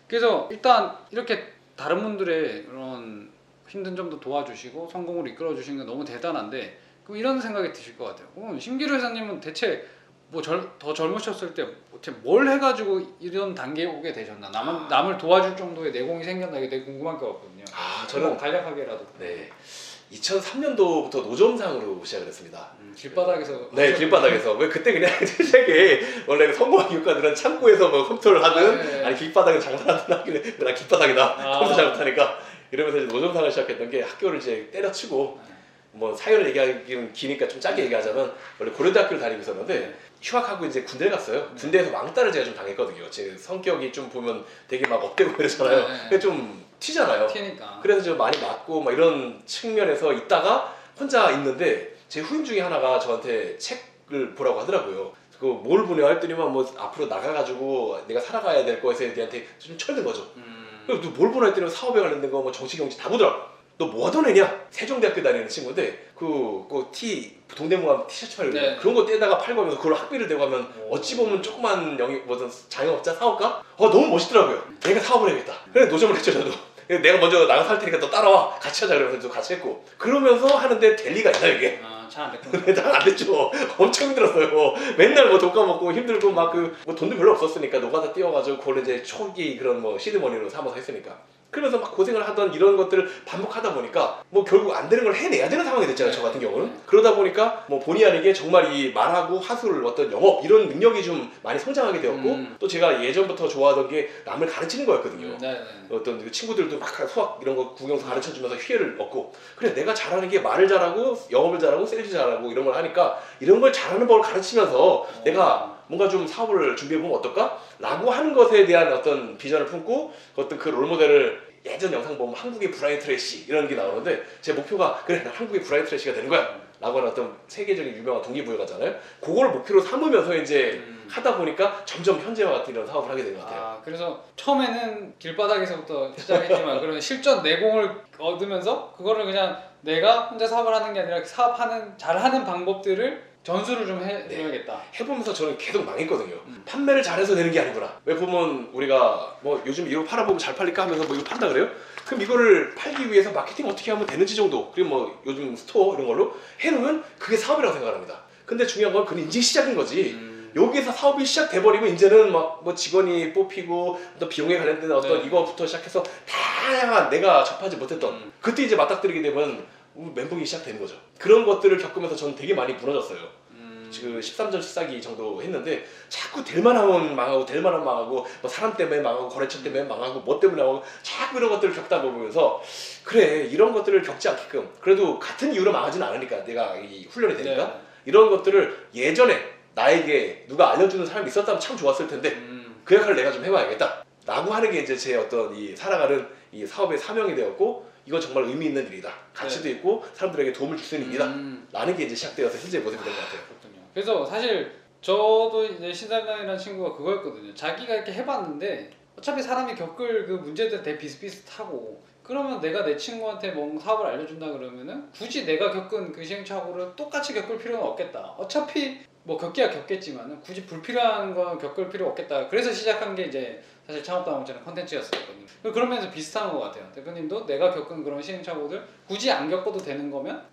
그래서 일단 이렇게 다른 분들의 그런 힘든 점도 도와주시고 성공을 이끌어 주신 건 너무 대단한데, 그럼 이런 생각이 드실 것 같아요. 그럼 신기루 회사님은 대체 뭐 더 젊으셨을 때 뭘 해가지고 이런 단계에 오게 되셨나? 남을 도와줄 정도의 내공이 생겼나? 이게 되게 궁금할 것 같거든요. 저는 간략하게라도. 네, 2003년도부터 노점상으로 시작을 했습니다. 길바닥에서. 네, 길바닥에서. 왜 그때 그냥 세계 원래 성공한 교육가들은 창고에서 뭐 컴퓨터를 하든 네. 아니 길바닥에 장난하든 하길래 나 길바닥이다 컴퓨터 잘못하니까 이러면서 이제 노점상을 시작했던 게, 학교를 이제 때려치고 뭐 사연을 얘기하기는 기니까 좀 짧게 얘기하자면 원래 고려대학교를 다니고 있었는데 휴학하고 이제 군대를 갔어요. 군대에서 왕따를 제가 좀 당했거든요. 제 성격이 좀 보면 되게 막 업되고 이러잖아요. 그게 좀 튀잖아요. 튀니까. 그래서 좀 많이 맞고 막 이런 측면에서 있다가 혼자 있는데 제 후임 중에 하나가 저한테 책을 보라고 하더라고요. 그 뭘 보냐 했더니만 뭐 앞으로 나가가지고 내가 살아가야 될 것에 대한테 좀 철든 거죠. 그리고 또 뭘 보냐 했더니 사업에 관련된 거 뭐 정치 경제 다 보더라고. 너 뭐 하던 애냐? 세종대학교 다니는 친구인데 동대문항 티셔츠 팔고 네. 그런 거 떼다가 팔고 하면서 그걸 학비를 대고 하면 어찌 보면 조그만 무슨 자영업자 사업가? 너무 멋있더라고요. 내가 사업을 해야겠다. 그래 노점을 했죠 저도. 내가 먼저 나가서 할 테니까 너 따라와 같이 하자 그러면서 같이 했고, 그러면서 하는데 될 리가 있나 이게? 잘 안 됐구나. 잘 안 됐죠. 엄청 힘들었어요. 맨날 뭐 돈 까먹고 힘들고 막 뭐 돈도 별로 없었으니까 노가다 뛰어가지고 그걸 이제 초기 그런 뭐 시드머니로 삼아서 했으니까. 그러면서 막 고생을 하던 이런 것들을 반복하다 보니까 뭐 결국 안 되는 걸 해내야 되는 상황이 됐잖아요. 저 같은 경우는. 그러다 보니까 뭐 본의 아니게 정말 이 말하고 하술 어떤 영업 이런 능력이 좀 많이 성장하게 되었고 또 제가 예전부터 좋아하던 게 남을 가르치는 거였거든요. 어떤 그 친구들도 막 수학 이런 거 구경서 가르쳐주면서 희애를 얻고, 그래 내가 잘하는 게 말을 잘하고 영업을 잘하고 세일즈 잘하고 이런 걸 하니까 이런 걸 잘하는 법을 가르치면서 내가 뭔가 좀 사업을 준비해보면 어떨까? 라고 하는 것에 대한 어떤 비전을 품고 어떤 그 롤모델을 예전 영상 보면 한국의 브라이언 트래시 이런 게 나오는데 제 목표가 그래 나 한국의 브라이언 트래시가 되는 거야 라고 하는 어떤 세계적인 유명한 동기부여가잖아요. 그걸 목표로 삼으면서 이제 하다 보니까 점점 현재와 같은 이런 사업을 하게 된 것 같아요. 그래서 처음에는 길바닥에서부터 시작했지만 그런 실전 내공을 얻으면서 그거를 그냥 내가 혼자 사업을 하는 게 아니라 잘하는 방법들을 전수를 좀 해줘야겠다. 해보면서 저는 계속 망했거든요. 판매를 잘해서 되는 게 아니구나. 왜 보면 우리가 뭐 요즘 이거 팔아보면 잘 팔릴까 하면서 뭐 이거 판다 그래요? 그럼 이거를 팔기 위해서 마케팅 어떻게 하면 되는지 정도, 그리고 뭐 요즘 스토어 이런 걸로 해놓으면 그게 사업이라고 생각합니다. 근데 중요한 건 그건 이제 시작인 거지. 여기에서 사업이 시작돼버리면 이제는 막 뭐 직원이 뽑히고 또 비용에 관련된 어떤 이거부터 시작해서 다양한 내가 접하지 못했던 그때 이제 맞닥뜨리게 되면 멘붕이 시작되는 거죠. 그런 것들을 겪으면서 저는 되게 많이 무너졌어요. 지금 13전 14기 정도 했는데 자꾸 될 만하면 망하고 될 만하면 망하고 뭐 사람 때문에 망하고 거래처 때문에 망하고 뭐 때문에 망하고 자꾸 이런 것들을 겪다 보면서 그래 이런 것들을 겪지 않게끔 그래도 같은 이유로 망하지는 않으니까 내가 이 훈련이 되니까 이런 것들을 예전에 나에게 누가 알려주는 사람이 있었다면 참 좋았을 텐데 그 역할을 내가 좀 해봐야겠다 라고 하는 게 이제 제 어떤 이 살아가는 이 사업의 사명이 되었고, 이건 정말 의미 있는 일이다, 가치도 있고 사람들에게 도움을 줄 수 있는 일이다 라는 게 이제 시작되어서 현재 모습이 된 것 같아요. 그렇군요. 그래서 사실 저도 이제 신사장이라는 친구가 그거였거든요. 자기가 이렇게 해봤는데 어차피 사람이 겪을 그 문제들 되게 비슷비슷하고, 그러면 내가 내 친구한테 뭔 사업을 알려준다 그러면은 굳이 내가 겪은 그 시행착오를 똑같이 겪을 필요는 없겠다. 어차피 뭐 겪기야 겪겠지만은 굳이 불필요한 건 겪을 필요 없겠다. 그래서 시작한 게 이제 사실 창업다운제는 컨텐츠였었거든요. 그러면서 비슷한 것 같아요. 대표님도 내가 겪은 그런 시행착오들 굳이 안 겪어도 되는 거면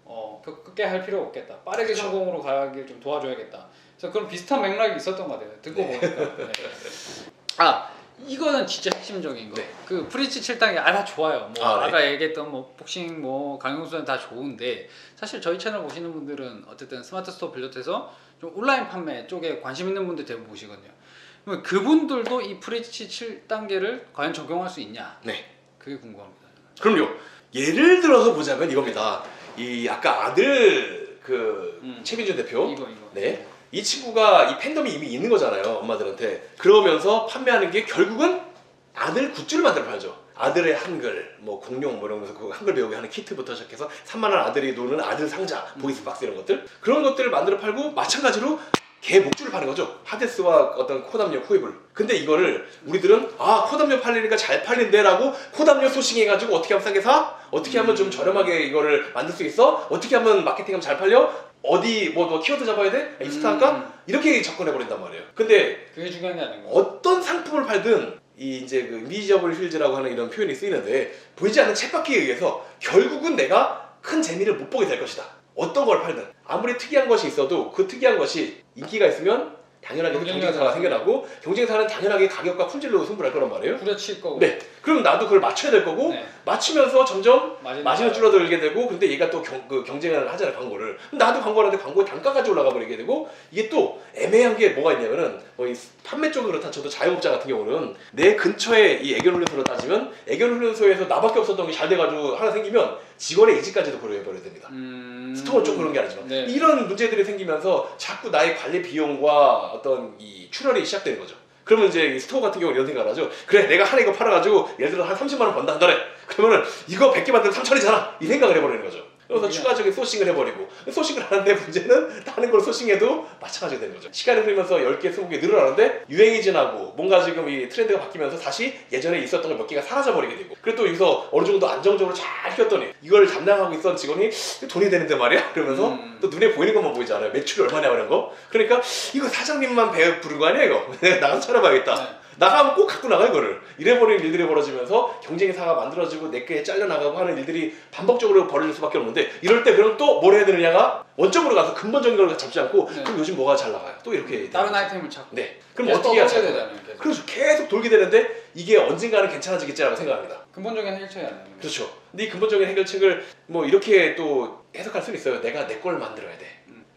겪게 할 필요 없겠다. 빠르게 그쵸. 성공으로 가길 좀 도와줘야겠다. 그래서 그런 비슷한 맥락이 있었던 것 같아요. 듣고 보니까. 이거는 진짜 핵심적인 거. 그 프리치 7단계 다 좋아요. 뭐 아까 얘기했던 뭐 복싱, 뭐 강용수는 다 좋은데 사실 저희 채널 보시는 분들은 어쨌든 스마트 스토어 비롯해서 좀 온라인 판매 쪽에 관심 있는 분들 대부분 보시거든요. 그러면 그분들도 이 프리치 7단계를 과연 적용할 수 있냐? 그게 궁금합니다. 그럼요. 예를 들어서 보자면 이겁니다. 이 아까 아들 최민준 대표. 이거. 이 친구가 이 팬덤이 이미 있는 거잖아요, 엄마들한테. 그러면서 판매하는 게 결국은 아들 굿즈를 만들어 팔죠. 아들의 한글, 뭐 공룡 뭐 이러면서 그 한글 배우게 하는 키트부터 시작해서 3만 원 아들이 노는 아들 상자, 보이스 박스 이런 것들, 그런 것들을 만들어 팔고 마찬가지로 개 목줄을 파는 거죠. 하데스와 어떤 코담요, 코이블. 근데 이거를 우리들은 코담요 팔리니까 잘 팔린대 라고 코담요 소싱해가지고 어떻게 하면 싸게 사? 어떻게 하면 좀 저렴하게 이거를 만들 수 있어? 어떻게 하면 마케팅하면 잘 팔려? 어디 뭐 키워드 잡아야 돼? 인스타 할까? 이렇게 접근해 버린단 말이에요. 근데 그게 중요한 게 아닌 거예요. 어떤 상품을 팔든 이 이제 그 인비저블 힐즈라고 하는 이런 표현이 쓰이는데 보이지 않는 쳇바퀴에 의해서 결국은 내가 큰 재미를 못 보게 될 것이다. 어떤 걸 팔든 아무리 특이한 것이 있어도 그 특이한 것이 인기가 있으면 당연하게 경쟁사가 생겨나고 경쟁사는 당연하게 가격과 품질로 승부를 할 거란 말이에요. 부딪힐 거고. 네. 그럼 나도 그걸 맞춰야 될 거고 네. 맞추면서 점점 마진을 줄 줄어들게 되고 근데 얘가 또 경쟁을 하잖아요 광고를. 그럼 나도 광고를 하는데 광고의 단가까지 올라가 버리게 되고 이게 또 애매한 게 뭐가 있냐면은 뭐 이 판매 쪽은 그렇다 쳐도 자영업자 같은 경우는 내 근처에 이 애견훈련소로 따지면 애견훈련소에서 나밖에 없었던 게 잘 돼가지고 하나 생기면 직원의 이직까지도 고려해버려야 됩니다. 스토어는 좀 그런 게 아니지만 네. 이런 문제들이 생기면서 자꾸 나의 관리 비용과 어떤 이 출혈이 시작되는 거죠. 그러면 이제 이 스토어 같은 경우는 이런 생각을 하죠. 그래 내가 하나 이거 팔아가지고 예를 들어 한 30만 원 번다 한 달에 그러면은 이거 100개 만들면 3천이잖아 이 생각을 해버리는 거죠. 그래서 추가적인 소싱을 해버리고 소싱을 하는데 문제는 다른 걸 소싱해도 마찬가지가 되는 거죠. 시간이 흐르면서 10개, 20개 늘어나는데 유행이 지나고 뭔가 지금 이 트렌드가 바뀌면서 다시 예전에 있었던 걸 몇 개가 사라져버리게 되고 그리고 또 여기서 어느 정도 안정적으로 잘 키웠더니 이걸 담당하고 있던 직원이 돈이 되는데 말이야? 그러면서 또 눈에 보이는 것만 보이지 않아요. 매출이 얼마냐 이런 거. 그러니까 이거 사장님만 부른 거 아니야 이거. 내가 나가서 찾아봐야겠다. 네. 나가면 꼭 갖고 나가 이거를. 이래버리는 일들이 벌어지면서 경쟁사가 만들어지고 내게 잘려나가고 하는 일들이 반복적으로 벌어질 수밖에 없는데 이럴 때 그럼 또 뭘 해야 되느냐가 원점으로 가서 근본적인 걸 잡지 않고 네. 그럼 요즘 뭐가 잘 나가요? 또 이렇게 다른 아이템을 찾고. 네. 그럼 어떻게 해야 잘 나가요? 되잖아요. 그렇죠. 계속 돌게 되는데 이게 언젠가는 괜찮아지겠지라고 생각합니다. 근본적인 해결책이 아니에요. 그렇죠. 근데 이 근본적인 해결책을 뭐 이렇게 또 해석할 수는 있어요. 내가 내 걸 만들어야 돼.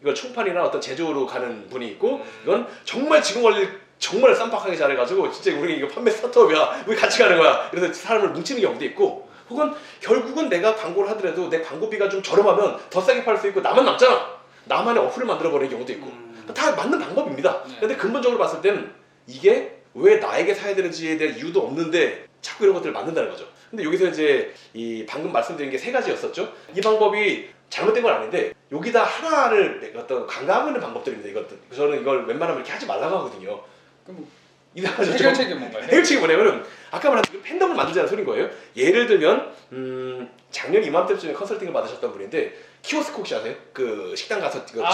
이걸 총판이나 어떤 제조로 가는 분이 있고 이건 정말 지금 원리 정말 쌈박하게 잘해가지고 진짜 우리 이거 판매 스타트업이야 우리 같이 가는 거야 그래서 사람을 뭉치는 경우도 있고 혹은 결국은 내가 광고를 하더라도 내 광고비가 좀 저렴하면 더 싸게 팔 수 있고 나만 남잖아 나만의 어플을 만들어버리는 경우도 있고 다 맞는 방법입니다. 네. 근데 근본적으로 봤을 때는 이게 왜 나에게 사야 되는지에 대한 이유도 없는데 자꾸 이런 것들을 만든다는 거죠. 근데 여기서 이제 이 방금 말씀드린 게 3가지였었죠. 이 방법이 잘못된 건 아닌데 여기다 하나를 어떤 강화하는 방법들입니다. 이것들 저는 이걸 웬만하면 이렇게 하지 말라고 하거든요. 그럼 이상하죠. 해결책이 뭔가요? 해결책이 뭐냐면은 아까 말한 팬덤을 만들자는 소린 거예요. 예를 들면 작년 이맘때쯤에 컨설팅을 받으셨던 분인데 키오스크 혹시 아세요? 그 식당 가서 이거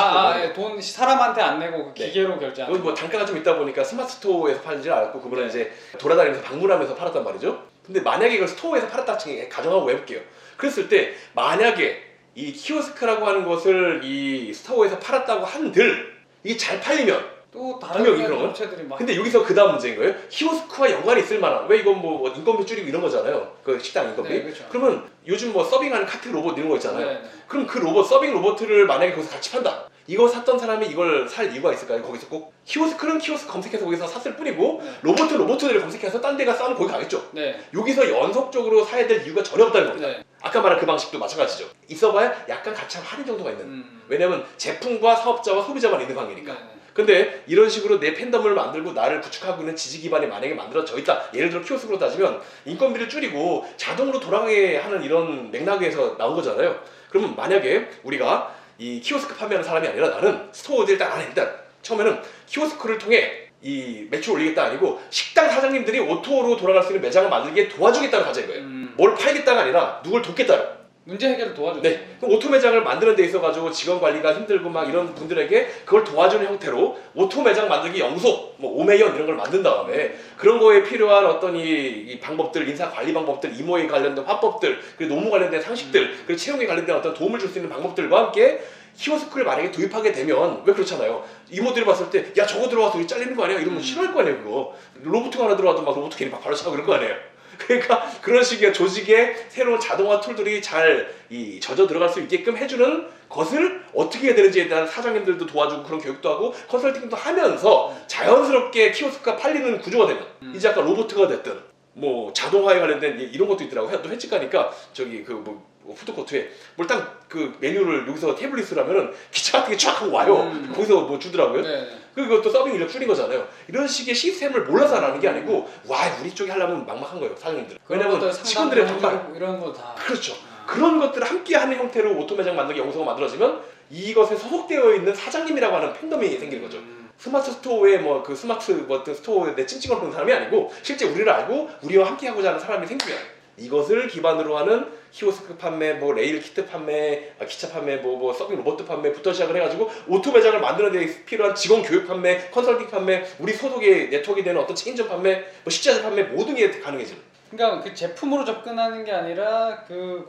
예. 돈 사람한테 안 내고 네. 기계로 결제하는. 이건 뭐 단가가 좀 있다 보니까 스마트 스토어에서 팔지 않았고 그분은 네. 이제 돌아다니면서 방문하면서 팔았단 말이죠. 근데 만약에 이걸 스토어에서 팔았다 가정하고 해볼게요. 그랬을 때 만약에 이 키오스크라고 하는 것을 이 스토어에서 팔았다고 한들 이게 잘 팔리면 또 다른 분명히 그런 건? 업체들이 막. 근데 여기서 그 다음 문제인 거예요. 키오스크와 연관이 있을 만한 왜 이건 뭐 인건비 줄이고 이런 거잖아요. 그 식당 인건비. 네, 그렇죠. 그러면 요즘 뭐 서빙하는 카트 로봇 이런 거 있잖아요. 네, 네. 그럼 그 로봇 서빙 로봇을 만약에 거기서 같이 판다. 이거 샀던 사람이 이걸 살 이유가 있을까요? 거기서 꼭 키오스크는 키오스크 검색해서 거기서 샀을 뿐이고 네. 로봇을 검색해서 딴 데가 싸면 거기 가겠죠. 네. 여기서 연속적으로 사야 될 이유가 전혀 없다는 겁니다. 네. 아까 말한 그 방식도 마찬가지죠. 있어봐야 약간 가치한 할인 정도가 있는. 왜냐면 제품과 사업자와 소비자만 있는 관계니까. 네. 근데 이런 식으로 내 팬덤을 만들고 나를 구축하고 있는 지지 기반이 만약에 만들어져 있다. 예를 들어 키오스크로 따지면 인건비를 줄이고 자동으로 돌아가게 하는 이런 맥락에서 나온 거잖아요. 그러면 만약에 우리가 이 키오스크 판매하는 사람이 아니라 나는 스토어들 일단 안 해. 일단 처음에는 키오스크를 통해 이 매출 올리겠다 아니고 식당 사장님들이 오토로 돌아갈 수 있는 매장을 만들기에 도와주겠다는 가정인 거예요. 뭘 팔겠다가 아니라 누굴 돕겠다요. 문제 해결을 도와주는. 네. 그럼 오토 매장을 만드는 데 있어가지고 직원 관리가 힘들고 막 이런 분들에게 그걸 도와주는 형태로 오토 매장 만들기 연구소, 뭐 오매연 이런 걸 만든 다음에 그런 거에 필요한 어떤 이 방법들, 인사 관리 방법들, 이모에 관련된 화법들, 그리고 노무 관련된 상식들, 그리고 채용에 관련된 어떤 도움을 줄 수 있는 방법들과 함께 키오스크를 만약에 도입하게 되면 왜 그렇잖아요. 이모들이 봤을 때 야 저거 들어와서 우리 잘리는 거 아니야? 이러면 싫어할 거 아니에요 그거. 로봇가 하나 들어와도 막 로봇 괜히 막 발로 차고 그럴 거 아니에요. 그러니까 그런 식의 조직의 새로운 자동화 툴들이 잘 젖어 들어갈 수 있게끔 해주는 것을 어떻게 해야 되는지에 대한 사장님들도 도와주고 그런 교육도 하고 컨설팅도 하면서 자연스럽게 키오스크가 팔리는 구조가 되면 이제 아까 로봇가 됐든 뭐 자동화에 관련된 이런 것도 있더라고요. 또 횟집 가니까 저기 그 뭐 푸드코트에 뭘 딱 그 메뉴를 여기서 태블릿으로 하면은 기차 같은 게 쫙 하고 와요. 거기서 뭐 주더라고요. 네. 그것도 서빙 인력 줄인 거잖아요. 이런 식의 시스템을 몰라서 안 하는 게 아니고 와 우리 쪽에 하려면 막막한 거예요 사장님들. 왜냐면 직원들의 반발. 이런 거 다. 그렇죠. 그런 것들을 함께 하는 형태로 오토 매장 만들기 연구소가 만들어지면 이것에 소속되어 있는 사장님이라고 하는 팬덤이 생기는 거죠. 스마트 스토어에 뭐 그 스마트 뭐 어떤 스토어에 내 찡찡을 보는 사람이 아니고 실제 우리를 알고 우리와 함께 하고자 하는 사람이 생기면 이것을 기반으로 하는 키오스크 판매, 뭐 레일 키트 판매, 기차 판매, 뭐 서빙 로봇 판매부터 시작을 해가지고 오토 매장을 만드는 데 필요한 직원 교육 판매, 컨설팅 판매, 우리 소득의 네트워크에 되는 어떤 체인점 판매, 뭐 식자재 판매 모든 게 가능해지는. 그러니까 그 제품으로 접근하는 게 아니라 그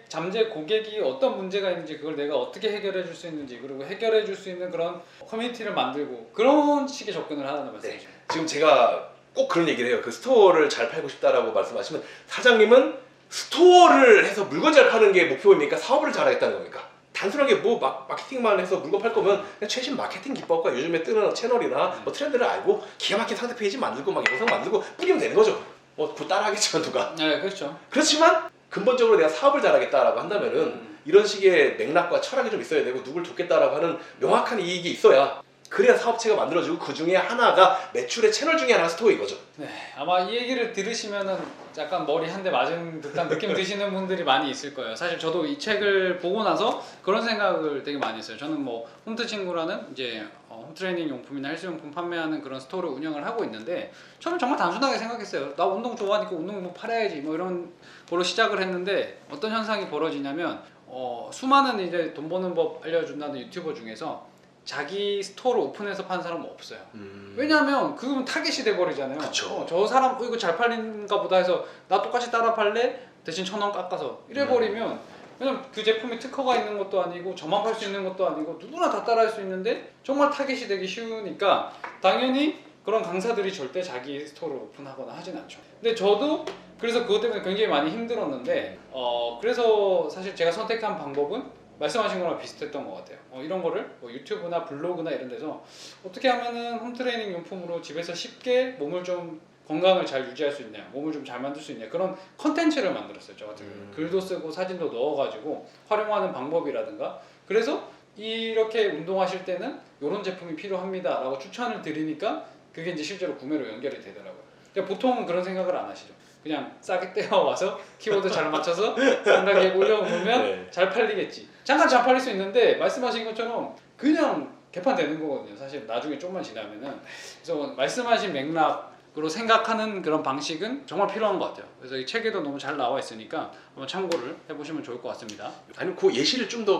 잠재 고객이 어떤 문제가 있는지 그걸 내가 어떻게 해결해 줄 수 있는지 그리고 해결해 줄 수 있는 그런 커뮤니티를 만들고 그런 식의 접근을 하는 말씀이죠. 네. 지금 제가 꼭 그런 얘기를 해요. 그 스토어를 잘 팔고 싶다라고 말씀하시면 사장님은 스토어를 해서 물건 잘 파는 게 목표입니까? 사업을 잘하겠다는 겁니까? 단순하게 뭐 마케팅만 해서 물건 팔 거면 그냥 최신 마케팅 기법과 요즘에 뜨는 채널이나 뭐 트렌드를 알고 기가 막힌 상세 페이지 만들고 막 영상 만들고 뿌리면 되는 거죠. 뭐 그 따라하겠지만 누가. 네, 그렇죠. 그렇지만 근본적으로 내가 사업을 잘하겠다라고 한다면은 이런 식의 맥락과 철학이 좀 있어야 되고 누굴 돕겠다라고 하는 명확한 이익이 있어야 그래야 사업체가 만들어지고 그 중에 하나가 매출의 채널 중에 하나가 스토어인 거죠. 네, 아마 이 얘기를 들으시면은 약간 머리 한 대 맞은 듯한 느낌 드시는 분들이 많이 있을 거예요. 사실 저도 이 책을 보고 나서 그런 생각을 되게 많이 했어요. 저는 뭐 홈트 친구라는 이제 홈트레이닝 용품이나 헬스용품 판매하는 그런 스토어를 운영을 하고 있는데 처음에 정말 단순하게 생각했어요. 나 운동 좋아하니까 운동 뭐 팔아야지 뭐 이런 거로 시작을 했는데 어떤 현상이 벌어지냐면 수많은 이제 돈 버는 법 알려준다는 유튜버 중에서 자기 스토어를 오픈해서 파는 사람은 없어요. 왜냐하면 그건 타겟이 돼버리잖아요. 그쵸. 저 사람 이거 잘 팔리는가 보다 해서 나 똑같이 따라 팔래? 대신 1,000원 깎아서 이래버리면 왜냐면 그 제품이 특허가 있는 것도 아니고 저만 팔 수 있는 것도 아니고 누구나 다 따라 할 수 있는데 정말 타겟이 되기 쉬우니까 당연히 그런 강사들이 절대 자기 스토어를 오픈하거나 하진 않죠. 근데 저도 그래서 그것 때문에 굉장히 많이 힘들었는데 그래서 사실 제가 선택한 방법은 말씀하신 거랑 비슷했던 것 같아요. 이런 거를 뭐 유튜브나 블로그나 이런 데서 어떻게 하면은 홈트레이닝 용품으로 집에서 쉽게 몸을 좀 건강을 잘 유지할 수 있냐, 몸을 좀 잘 만들 수 있냐 그런 컨텐츠를 만들었어요. 저 같은 경우는 글도 쓰고 사진도 넣어가지고 활용하는 방법이라든가 그래서 이렇게 운동하실 때는 이런 제품이 필요합니다 라고 추천을 드리니까 그게 이제 실제로 구매로 연결이 되더라고요. 근데 보통은 그런 생각을 안 하시죠. 그냥 싸게 떼어와서 키보드 잘 맞춰서 상단에 올려놓으면 네. 잘 팔리겠지. 잠깐 잘 팔릴 수 있는데 말씀하신 것처럼 그냥 개판되는 거거든요. 사실 나중에 좀만 지나면은. 그래서 말씀하신 맥락으로 생각하는 그런 방식은 정말 필요한 것 같아요. 그래서 이 책에도 너무 잘 나와 있으니까 한번 참고를 해보시면 좋을 것 같습니다. 아니면 그 예시를 좀 더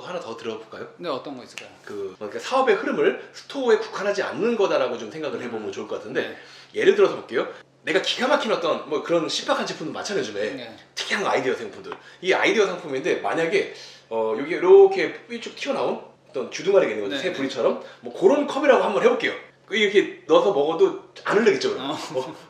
하나 더 들어볼까요? 근데 어떤 거 있을까요? 그러니까 사업의 흐름을 스토어에 국한하지 않는 거다라고 좀 생각을 해보면 좋을 것 같은데 네. 예를 들어서 볼게요. 내가 기가 막힌 어떤 뭐 그런 신박한 제품을 만들어주네. 네. 특이한 아이디어 상품들. 이 아이디어 상품인데 만약에 여기 이렇게 삐쭉 튀어나온 어떤 주둥아리가 있는 거죠. 네. 새 부리처럼 뭐 그런 컵이라고 한번 해볼게요. 이렇게 넣어서 먹어도 안 흘리겠죠.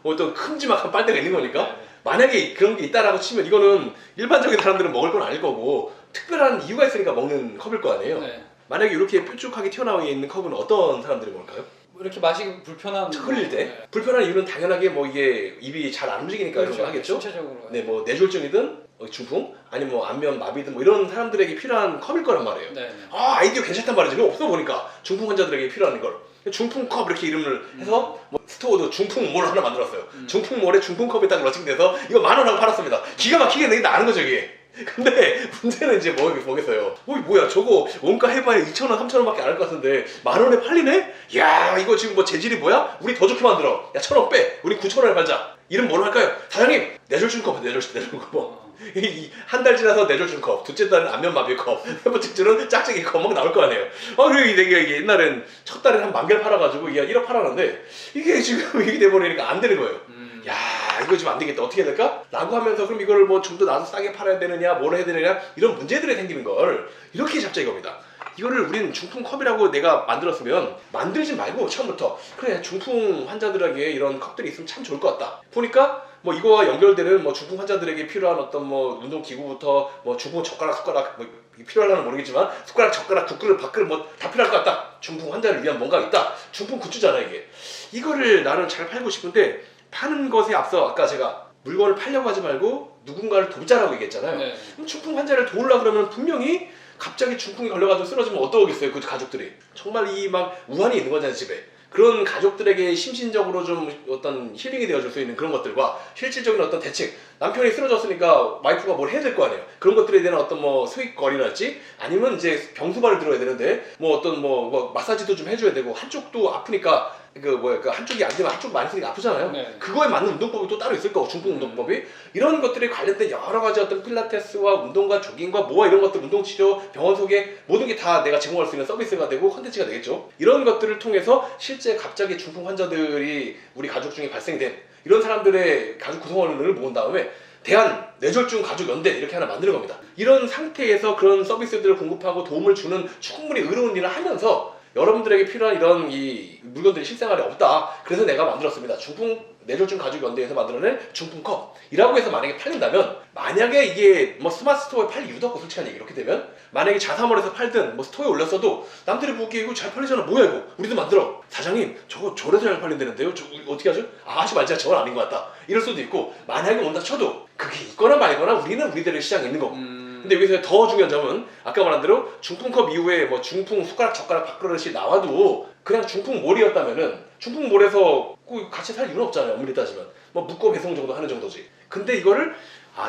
어떤 큼지막한 빨대가 있는 거니까. 네. 만약에 그런 게 있다라고 치면 이거는 일반적인 사람들은 먹을 건 아닐 거고 특별한 이유가 있으니까 먹는 컵일 거 아니에요. 네. 만약에 이렇게 뾰족하게 튀어나와 있는 컵은 어떤 사람들이 먹을까요? 이렇게 마시기 불편한 흘릴 때 네. 불편한 이유는 당연하게 뭐 이게 입이 잘 안 움직이니까 이런 걸 하겠죠. 신체적으로. 네, 뭐 뇌졸중이든 중풍 아니면 뭐 안면 마비든 뭐 이런 사람들에게 필요한 컵일 거란 말이에요. 네. 아 아이디어 괜찮단 말이지. 근데 없어 보니까 중풍 환자들에게 필요한 걸 중풍 컵 이렇게 이름을 해서 뭐 스토어도 중풍 몰 하나 만들었어요. 중풍 몰에 중풍 컵이 딱 러칭돼서 이거 10,000원 하고 팔았습니다. 기가 막히게 내게 나는 거죠 이게. 근데 문제는 이제 뭐겠어요? 뭐야 저거 원가 해봐야 2,000원, 3,000원밖에 안 할 것 같은데 10,000원에 팔리네? 야 이거 지금 뭐 재질이 뭐야? 우리 더 좋게 만들어. 야 1,000원 빼. 우리 9,000원에 팔자. 이름 뭘로 할까요? 사장님 뇌졸중컵 뇌졸중컵 뭐. 한 달 지나서 뇌졸중컵, 둘째 달은 안면마비컵, 세 번째 주는 짝짝이컵 막 나올 거 아니에요. 그리고 이게 옛날엔 첫 달에 한 10,000개를 팔아가지고 이게 1억 팔았는데 이게 지금 이게 돼버리니까 안 되는 거예요. 야 이거 지금 안 되겠다. 어떻게 해야 될까? 라고 하면서 그럼 이걸 뭐 좀 더 나도 싸게 팔아야 되느냐 뭘 해야 되느냐 이런 문제들이 생기는 걸 이렇게 잡자이 겁니다. 이거를 우리는 중풍컵이라고 내가 만들었으면 만들지 말고 처음부터 그래 중풍 환자들에게 이런 컵들이 있으면 참 좋을 것 같다. 보니까 뭐 이거와 연결되는 뭐 중풍 환자들에게 필요한 어떤 뭐 운동 기구부터 뭐 중풍 젓가락 뭐 필요할라는 모르겠지만 숟가락 젓가락 국그릇 밥그릇 뭐 다 필요할 것 같다. 중풍 환자를 위한 뭔가가 있다. 중풍 굿즈잖아 이게. 이거를 나는 잘 팔고 싶은데 파는 것에 앞서 아까 제가 물건을 팔려고 하지 말고 누군가를 돕자라고 얘기했잖아요. 네. 그럼 중풍 환자를 도우려고 그러면 분명히 갑자기 중풍이 걸려가지고 쓰러지면 어떠겠어요 그 가족들이. 정말 이 막 우환이 있는 거잖아요 집에. 그런 가족들에게 심신적으로 좀 어떤 힐링이 되어줄 수 있는 그런 것들과 실질적인 어떤 대책. 남편이 쓰러졌으니까 와이프가 뭘 해야 될 거 아니에요. 그런 것들에 대한 어떤 뭐 수익거리랄지 아니면 이제 병수발을 들어야 되는데 뭐 어떤 뭐 마사지도 좀 해줘야 되고 한쪽도 아프니까 그 한쪽이 안 되면 한쪽 많이 쓰니까 아프잖아요. 네. 그거에 맞는 운동법이 또 따로 있을 거고 중풍 운동법이 이런 것들이 관련된 여러 가지 어떤 필라테스와 운동과 조깅과 뭐와 이런 것들 운동치료 병원 소개 모든 게 다 내가 제공할 수 있는 서비스가 되고 컨텐츠가 되겠죠. 이런 것들을 통해서 실제 갑자기 중풍 환자들이 우리 가족 중에 발생된 이런 사람들의 가족 구성원을 모은 다음에 대한 뇌졸중 가족 연대 이렇게 하나 만드는 겁니다. 이런 상태에서 그런 서비스들을 공급하고 도움을 주는 충분히 의로운 일을 하면서 여러분들에게 필요한 이런 이 물건들이 실생활에 없다. 그래서 내가 만들었습니다. 중풍 뇌졸중 가족 연대에서 만들어낸 중풍컵이라고 해서 만약에 팔린다면 만약에 이게 뭐 스마트 스토어에 팔릴 이유도 없고 솔직한 얘기 이렇게 되면 만약에 자사몰에서 팔든 뭐 스토어에 올렸어도 남들이 보기에 이거 잘 팔리잖아 뭐야 이거 우리도 만들어 사장님 저거 저래서 잘 팔린다는데요 저 우리 어떻게 하죠? 아 하지 말자 저건 아닌 것 같다 이럴 수도 있고 만약에 온다 쳐도 그게 있거나 말거나 우리는 우리들의 시장에 있는 거고 근데 여기서 더 중요한 점은 아까 말한 대로 중풍컵 이후에 뭐 중풍 숟가락 젓가락 밥그릇이 나와도 그냥 중풍몰이었다면은 중풍몰에서 같이 살 이유는 없잖아요. 엄밀히 따지면 뭐 묶어 배송 정도 하는 정도지. 근데 이거를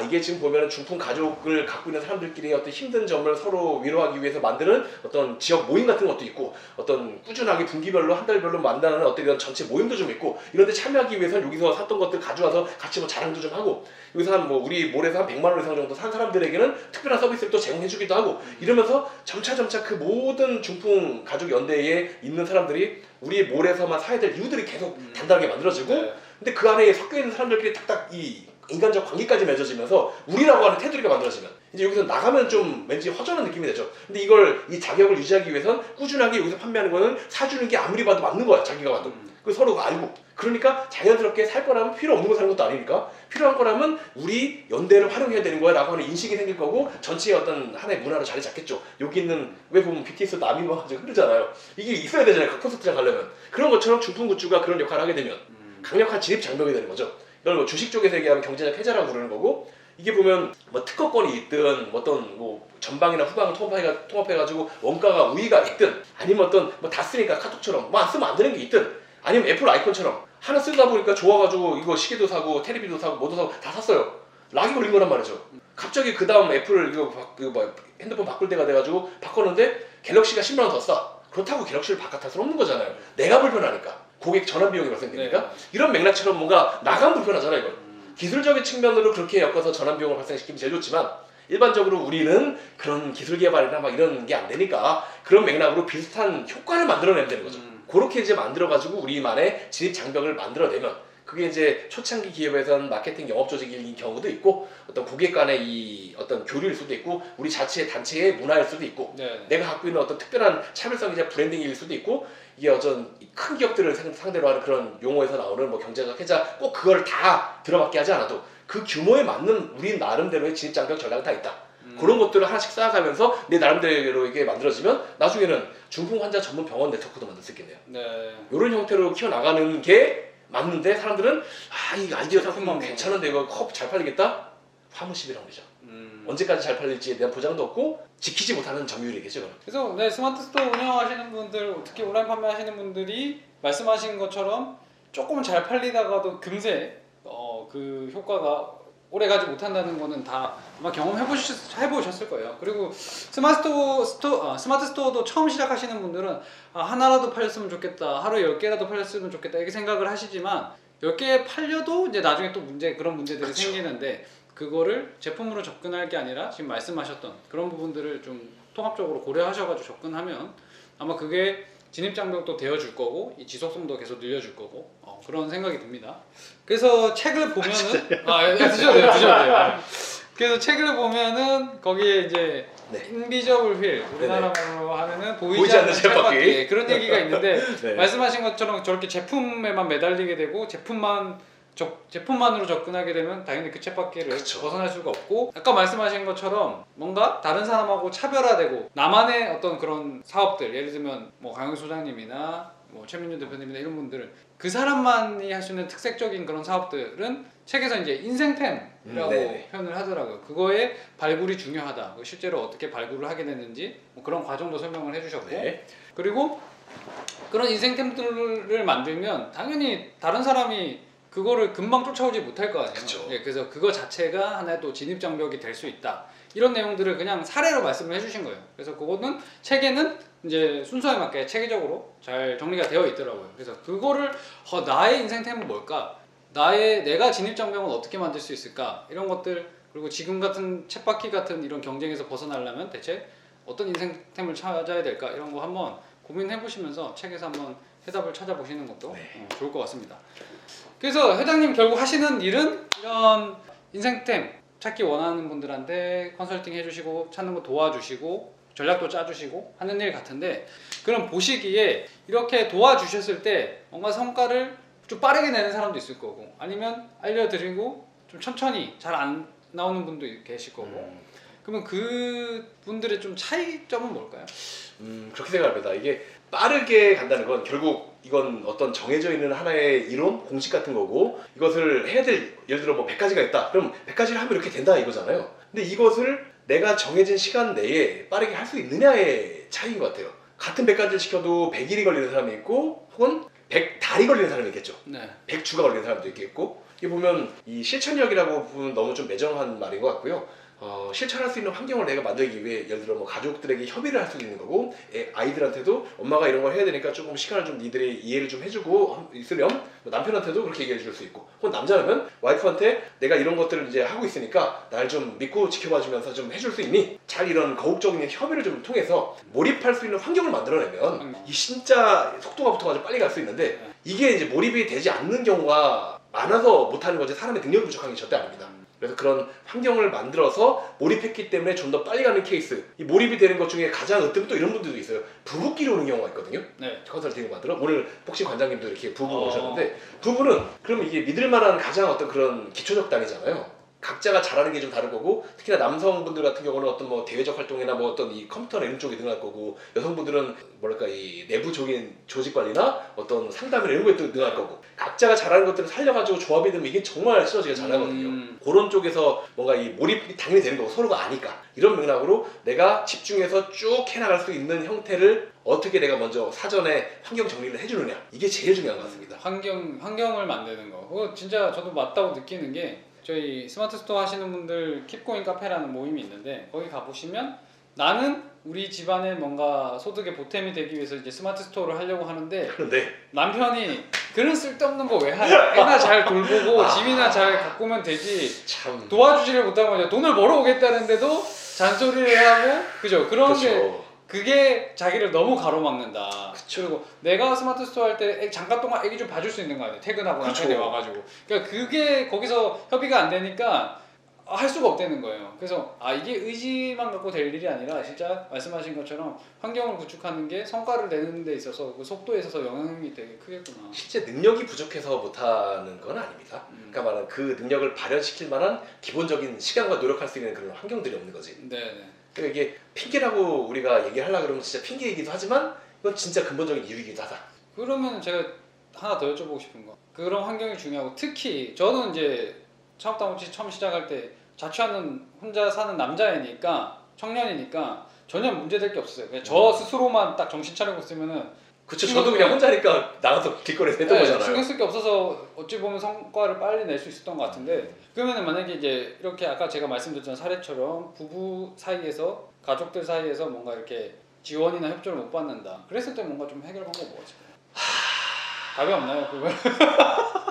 이게 지금 보면은 중풍 가족을 갖고 있는 사람들끼리 어떤 힘든 점을 서로 위로하기 위해서 만드는 어떤 지역 모임 같은 것도 있고 어떤 꾸준하게 분기별로 한 달별로 만나는 어떤 이런 전체 모임도 좀 있고 이런 데 참여하기 위해서는 여기서 샀던 것들 가져와서 같이 뭐 자랑도 좀 하고 여기서 한 뭐 우리 몰에서 한 100만 원 이상 정도 산 사람들에게는 특별한 서비스를 또 제공해주기도 하고 이러면서 점차 그 모든 중풍 가족 연대에 있는 사람들이 우리 몰에서만 사야 될 이유들이 계속 단단하게 만들어지고 네. 근데 그 안에 섞여 있는 사람들끼리 딱딱 이 인간적 관계까지 맺어지면서 우리라고 하는 테두리가 만들어지면 이제 여기서 나가면 좀 왠지 허전한 느낌이 되죠. 근데 이걸 이 자격을 유지하기 위해선 꾸준하게 여기서 판매하는 거는 사주는 게 아무리 봐도 맞는 거야 자기가 봐도 그 서로 알고 그러니까 자연스럽게 살 거라면 필요 없는 거 사는 것도 아니니까 필요한 거라면 우리 연대를 활용해야 되는 거야 라고 하는 인식이 생길 거고 전체의 어떤 하나의 문화로 자리 잡겠죠. 여기 있는 왜 보면 BTS도 남이만 가지고 흐르잖아요. 이게 있어야 되잖아요. 각 콘서트장 가려면 그런 것처럼 중풍 굿즈가 그런 역할을 하게 되면 강력한 진입 장벽이 되는 거죠. 이걸 뭐 주식 쪽에서 얘기하면 경제적 해자라고 부르는 거고 이게 보면 뭐 특허권이 있든 어떤 뭐 전방이나 후방을 통합해가지고 원가가 우위가 있든 아니면 어떤 뭐 다 쓰니까 카톡처럼 뭐 안 쓰면 안 되는 게 있든 아니면 애플 아이콘처럼 하나 쓰다 보니까 좋아가지고 이거 시계도 사고 텔레비도 사고 뭐도 사고 다 샀어요. 락이 걸린 거란 말이죠. 갑자기 그 다음 애플 이거 핸드폰 바꿀 때가 돼가지고 바꿨는데 갤럭시가 10만 원 더 싸. 그렇다고 갤럭시를 바깥할 수는 없는 거잖아요. 내가 불편하니까. 고객 전환 비용이 발생되니까 네. 이런 맥락처럼 뭔가 나가면 불편하잖아 이걸. 기술적인 측면으로 그렇게 엮어서 전환 비용을 발생시키면 제일 좋지만 일반적으로 우리는 그런 기술 개발이나 막 이런 게 안 되니까 그런 맥락으로 비슷한 효과를 만들어내면 되는 거죠. 그렇게 이제 만들어가지고 우리만의 진입 장벽을 만들어내면 그게 이제 초창기 기업에서는 마케팅 영업 조직인 경우도 있고 어떤 고객 간의 이 어떤 교류일 수도 있고 우리 자체의 단체의 문화일 수도 있고 네. 내가 갖고 있는 어떤 특별한 차별성이자 브랜딩일 수도 있고 이게 어떤 큰 기업들을 상대로 하는 그런 용어에서 나오는 뭐 경제적 해자 꼭 그걸 다 들어맞게 하지 않아도 그 규모에 맞는 우리 나름대로의 진입 장벽 전략이 다 있다. 그런 것들을 하나씩 쌓아가면서 내 나름대로 이게 만들어지면 나중에는 중풍 환자 전문 병원 네트워크도 만들 수 있겠네요. 네. 이런 형태로 키워나가는 게 맞는데 사람들은 이 아이디어 상품 제품만 괜찮은데 이거 컵 잘 팔리겠다? 화무심이라고 그러죠. 언제까지 잘 팔릴지에 대한 보장도 없고 지키지 못하는 점유율이겠죠. 그럼. 그래서 네, 스마트 스토어 운영하시는 분들, 특히 온라인 판매하시는 분들이 말씀하신 것처럼 조금 잘 팔리다가도 금세 그 효과가 오래가지 못한다는 거는 다 아마 해보셨을 거예요. 그리고 스마트 스토어도 처음 시작하시는 분들은 하나라도 팔렸으면 좋겠다, 하루에 10개라도 팔렸으면 좋겠다 이렇게 생각을 하시지만 10개 팔려도 이제 나중에 또 그런 문제들이 그쵸. 생기는데 그거를 제품으로 접근할 게 아니라 지금 말씀하셨던 그런 부분들을 좀 통합적으로 고려하셔가지고 접근하면 아마 그게 진입장벽도 되어줄 거고 이 지속성도 계속 늘려줄 거고 그런 생각이 듭니다. 그래서 책을 보면은 드셔도 돼요. 그래서 책을 보면은 거기에 이제 네. 인비저블 휠 우리나라로 하면은 보이지 보이지 않는 않는 쳇바퀴. 그런 얘기가 있는데 네. 말씀하신 것처럼 저렇게 제품에만 매달리게 되고 제품만으로 접근하게 되면 당연히 그 쳇바퀴를 그쵸. 벗어날 수가 없고 아까 말씀하신 것처럼 뭔가 다른 사람하고 차별화되고 나만의 어떤 그런 사업들 예를 들면 뭐 강영수 소장님이나 뭐 최민준 대표님이나 이런 분들은 그 사람만이 할 수 있는 특색적인 그런 사업들은 책에서 이제 인생템이라고 네네. 표현을 하더라고요. 그거의 발굴이 중요하다. 실제로 어떻게 발굴을 하게 됐는지 뭐 그런 과정도 설명을 해주셨고 네. 그리고 그런 인생템들을 만들면 당연히 다른 사람이 그거를 금방 쫓아오지 못할 거 아니에요. 그쵸. 예, 그래서 그거 자체가 하나의 또 진입장벽이 될 수 있다. 이런 내용들을 그냥 사례로 말씀을 해주신 거예요. 그래서 그거는 책에는 이제 순서에 맞게 체계적으로 잘 정리가 되어 있더라고요. 그래서 그거를 나의 인생템은 뭘까? 내가 진입장벽은 어떻게 만들 수 있을까? 이런 것들, 그리고 지금 같은 쳇바퀴 같은 이런 경쟁에서 벗어나려면 대체 어떤 인생템을 찾아야 될까? 이런 거 한번 고민해 보시면서 책에서 한번 해답을 찾아보시는 것도 좋을 것 같습니다. 그래서 회장님 결국 하시는 일은 이런 인생템 찾기 원하는 분들한테 컨설팅 해주시고 찾는 거 도와주시고 전략도 짜주시고 하는 일 같은데, 그럼 보시기에 이렇게 도와주셨을 때 뭔가 성과를 좀 빠르게 내는 사람도 있을 거고, 아니면 알려드리고 좀 천천히 잘 안 나오는 분도 계실 거고, 그러면 그 분들의 좀 차이점은 뭘까요? 그렇게 생각합니다. 이게 빠르게 간다는 건 결국 이건 어떤 정해져 있는 하나의 이론, 공식 같은 거고, 이것을 해야 될, 예를 들어 뭐 100가지가 있다. 그럼 100가지를 하면 이렇게 된다 이거잖아요. 근데 이것을 내가 정해진 시간 내에 빠르게 할 수 있느냐의 차이인 것 같아요. 같은 100가지를 시켜도 100일이 걸리는 사람이 있고, 혹은 100달이 걸리는 사람이 있겠죠. 네. 100주가 걸리는 사람도 있겠고, 이게 보면 이 실천력이라고 보면 너무 좀 매정한 말인 것 같고요. 실천할 수 있는 환경을 내가 만들기 위해 예를 들어 뭐 가족들에게 협의를 할 수도 있는 거고, 아이들한테도 엄마가 이런 걸 해야 되니까 조금 시간을 좀 니들이 이해를 좀 해주고 있으렴, 뭐 남편한테도 그렇게 얘기해 줄 수 있고, 혹은 남자라면 와이프한테 내가 이런 것들을 이제 하고 있으니까 날 좀 믿고 지켜봐 주면서 좀 해줄 수 있니? 잘 이런 거국적인 협의를 좀 통해서 몰입할 수 있는 환경을 만들어내면 이 진짜 속도가 붙어가지고 빨리 갈 수 있는데, 이게 이제 몰입이 되지 않는 경우가 많아서 못하는 거지, 사람의 능력이 부족한 게 절대 아닙니다. 그래서 그런 환경을 만들어서 몰입했기 때문에 좀 더 빨리 가는 케이스, 이 몰입이 되는 것 중에 가장 으뜸 또 이런 분들도 있어요. 부부끼리 오는 경우가 있거든요. 네. 컨설팅을 만들어 오늘 복싱 관장님도 이렇게 부부가 오셨는데, 부부는 그럼 이게 믿을 만한 가장 어떤 그런 기초적 단위잖아요. 각자가 잘하는 게 좀 다른 거고, 특히나 남성분들 같은 경우는 어떤 뭐 대외적 활동이나 뭐 어떤 이 컴퓨터나 이런 쪽에 능할 거고, 여성분들은 뭐랄까 이 내부적인 조직 관리나 어떤 상담이나 이런 거에 또 능할 거고, 각자가 잘하는 것들을 살려가지고 조합이 되면 이게 정말 시너지가 잘 나거든요. 그런 쪽에서 뭔가 이 몰입이 당연히 되는 거고, 서로가 아니까. 이런 맥락으로 내가 집중해서 쭉 해나갈 수 있는 형태를 어떻게 내가 먼저 사전에 환경 정리를 해주느냐, 이게 제일 중요한 것 같습니다. 환경을 만드는 거. 그거 진짜 저도 맞다고 느끼는 게, 저희 스마트 스토어 하시는 분들 킵고잉 카페라는 모임이 있는데, 거기 가보시면 나는 우리 집안에 뭔가 소득의 보탬이 되기 위해서 이제 스마트 스토어를 하려고 하는데, 그런데 남편이 그런 쓸데없는 거 왜 하냐, 애나 잘 돌보고 집이나 잘 가꾸면 되지, 참 도와주지를 못한 거죠. 돈을 벌어오겠다는데도 잔소리를 하고, 그죠? 그런 그렇죠. 게, 그게 자기를 너무 가로막는다. 그리고 내가 스마트 스토어 할 때 잠깐 동안 애기 좀 봐줄 수 있는 거 아니에요? 퇴근하고 남편이 와가지고. 그러니까 그게 거기서 협의가 안 되니까 할 수가 없다는 거예요. 그래서 이게 의지만 갖고 될 일이 아니라 진짜 말씀하신 것처럼 환경을 구축하는 게 성과를 내는 데 있어서 그 속도에 있어서 영향이 되게 크겠구나. 실제 능력이 부족해서 못하는 건 아닙니다. 그러니까 말은 그 능력을 발현시킬 만한 기본적인 시간과 노력할 수 있는 그런 환경들이 없는 거지. 네네. 그러니까 이게 핑계라고 우리가 얘기하려고 그러면 진짜 핑계이기도 하지만, 이건 진짜 근본적인 이유이기도 하다. 그러면 제가 하나 더 여쭤보고 싶은 거, 그런 환경이 중요하고, 특히 저는 이제 창업당국치 처음 시작할 때 자취하는 혼자 사는 남자애니까, 청년이니까 전혀 문제될 게 없어요. 그냥 저 스스로만 딱 정신 차리고 있으면은, 그쵸. 저도 그냥 혼자니까 나가서 길거리에서 했던 거잖아요. 신경 쓸 게 없어서 어찌 보면 성과를 빨리 낼 수 있었던 것 같은데, 그러면은 만약에 이제 이렇게 아까 제가 말씀드렸던 사례처럼 부부 사이에서, 가족들 사이에서 뭔가 이렇게 지원이나 협조를 못 받는다, 그랬을 때 뭔가 좀 해결 방법 뭐가 있을까요? 답이 없나요 그걸?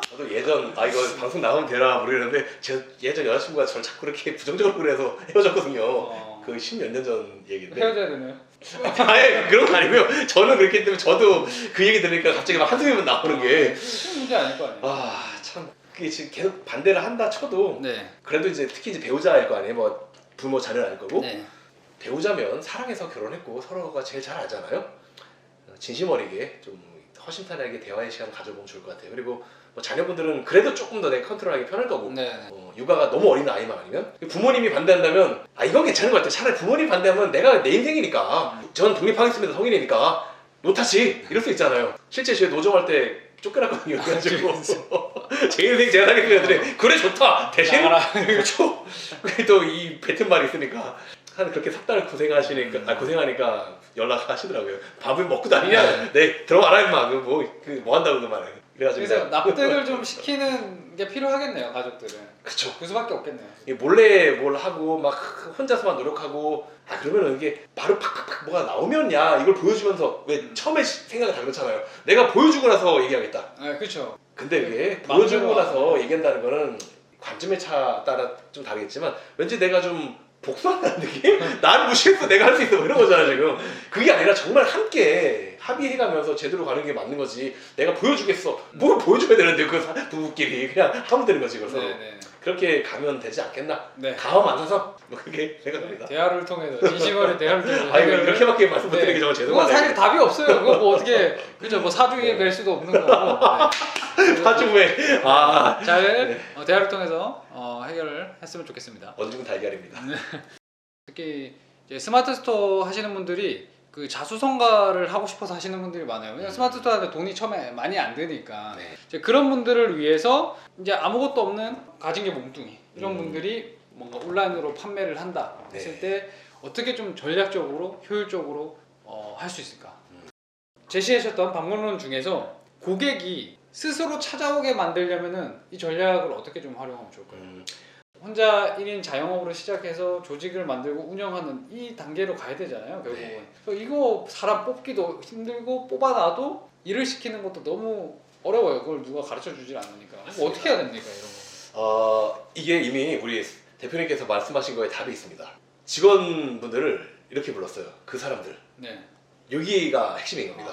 저도 예전 이거 방송 나가면 되나 모르겠는데, 제 예전 여자친구가 저를 자꾸 그렇게 부정적으로 그래서 헤어졌거든요. 그 10몇 년 전 얘기인데. 헤어져야 되네요. 아니 그런 거 아니고요. 저는 그렇기 때문에 저도 그 얘기 들으니까 갑자기 막 한숨이면 나오는 게, 큰 문제 아닐 거 아니에요? 참 그게 지금 계속 반대를 한다 쳐도, 네. 그래도 이제 특히 이제 배우자일 거 아니에요. 뭐 부모 자녀는 아닐 거고. 네. 배우자면 사랑해서 결혼했고 서로가 제일 잘 알잖아요. 진심 어리게 좀 허심탄회하게 대화의 시간 가져보면 좋을 것 같아요. 그리고 뭐 자녀분들은 그래도 조금 더 내가 컨트롤하기 편할 거고, 네. 육아가 너무 어린 아이만 아니면, 부모님이 반대한다면 이건 괜찮은 것 같아요. 차라리 부모님이 반대하면 내가 내 인생이니까, 전 독립하겠습니다, 성인이니까 못하지, 이럴 수 있잖아요. 실제 제 노정할 때 쫓겨났거든요. 그래가지고 제 인생 제가 살겠습니다 했더니, 그래 좋다 대신 그렇죠. 또 이 뱉은 말이 있으니까 한 그렇게 석 달 고생하시니까 고생하니까 연락하시더라고요. 밥을 먹고 다니냐? 네 들어와라 임마. 뭐 한다고 그 말해. 그래가지고 그래서 납득을 좀 시키는 게 필요하겠네요, 가족들은. 그쵸. 그 수밖에 없겠네요. 이게 몰래 뭘 하고 막 혼자서만 노력하고 그러면 이게 바로 팍팍팍 뭐가 나오면야 이걸 보여주면서 왜 처음에 생각이 다 그렇잖아요. 내가 보여주고 나서 얘기하겠다. 네, 그렇죠. 근데 이게 마음대로 보여주고 나서 얘기한다는 거는 관점에 따라 좀 다르겠지만 왠지 내가 좀 복수한다는 느낌? 나를 무시해서 내가 할 수 있어 뭐 이런 거잖아 지금. 그게 아니라 정말 함께 합의해가면서 제대로 가는 게 맞는 거지. 내가 보여주겠어. 뭘 보여줘야 되는데 그 부부끼리 그냥 하면 되는 거지 그래서. 네네. 그렇게 가면 되지 않겠나? 네. 가업 안 사서 뭐 그렇게 생각합니다. 대화를 통해서 진심어린 대화를 통해서. 아 이거 이렇게밖에 말씀 못 드리기 정말 그건 죄송하네요. 사실 답이 없어요. 그거 뭐 어떻게 그죠? 뭐 사주에 네. 뵐 수도 없는 거고. 네. 사주 후에 잘 네. 대화를 통해서 해결을 했으면 좋겠습니다. 언제든 달걀입니다. 특히 이제 스마트 스토어 하시는 분들이 그 자수성가를 하고 싶어서 하시는 분들이 많아요. 왜냐면 스마트 스토어한테 돈이 처음에 많이 안 드니까. 네. 이제 그런 분들을 위해서 이제 아무것도 없는 가진 게 몸뚱이 이런 분들이 뭔가 온라인으로 판매를 한다 했을 네. 때 어떻게 좀 전략적으로 효율적으로 할 수 있을까? 제시하셨던 방법론 중에서 고객이 스스로 찾아오게 만들려면은 이 전략을 어떻게 좀 활용하면 좋을까요? 혼자 1인 자영업으로 시작해서 조직을 만들고 운영하는 이 단계로 가야 되잖아요, 결국은. 네. 그래서 이거 사람 뽑기도 힘들고 뽑아놔도 일을 시키는 것도 너무 어려워요. 그걸 누가 가르쳐 주질 않으니까. 뭐 어떻게 해야 됩니까, 이런 거? 이게 이미 우리 대표님께서 말씀하신 거에 답이 있습니다. 직원분들을 이렇게 불렀어요. 그 사람들. 네. 여기가 핵심인 겁니다.